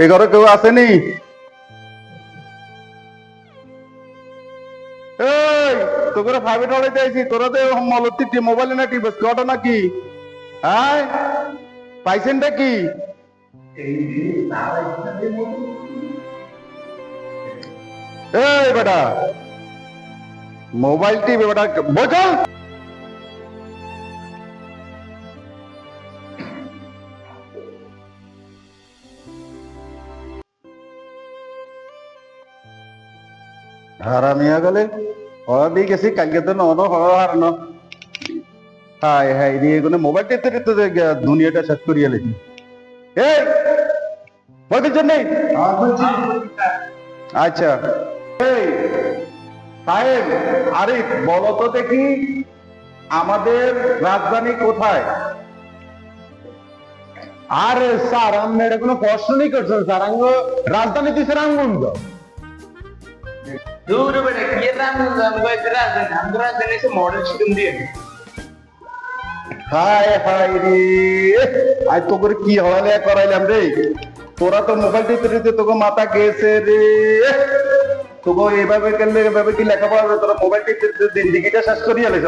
এ ঘরে কেউ আসেনি? এই তোকে ফাইভে ঢালাইতে আইছি, তোরা তো মলত্তি মোবাইলে না টিপস ঘটনা কি? হ্যাঁ, পাইছেনটা কি? এই বেটা মোবাইল টিপে বেটা বোঝা। হারামিয়া গেলে হওয়া দিয়ে গেছি কালকে তো নন হওয়া হারানো। হাই হাই রে এগুলো মোবাইল টিপতে টিপতে দুনিয়াটা শেষ করিয়া লেছি। এই বলতে নেই? আচ্ছা এই সাহেব আরিফ বলো তো দেখি আমাদের রাজধানী কোথায়? আরে স্যার আপনি এটা কোনো প্রশ্নই করছেন স্যার, আঙ্গ রাজধানী দিছে রামগঞ্জ। দূর বেটা কি রামগঞ্জ আমগো এতরা আছে আমরা জানিছে মডেল শোরুম দিয়ে হাই হাই রে আজ তো করে কি হওয়ালে করাইলাম রে। তোরা তো মোবাইল টিপতে টিপতে তোকে মাথা গেছে রে। তোকে এভাবে করলে এভাবে কি লেখাপড়া হবে? তোরা মোবাইল টিপতে টিপতে জিন্দিগিটা শেষ করিয়া লেছ।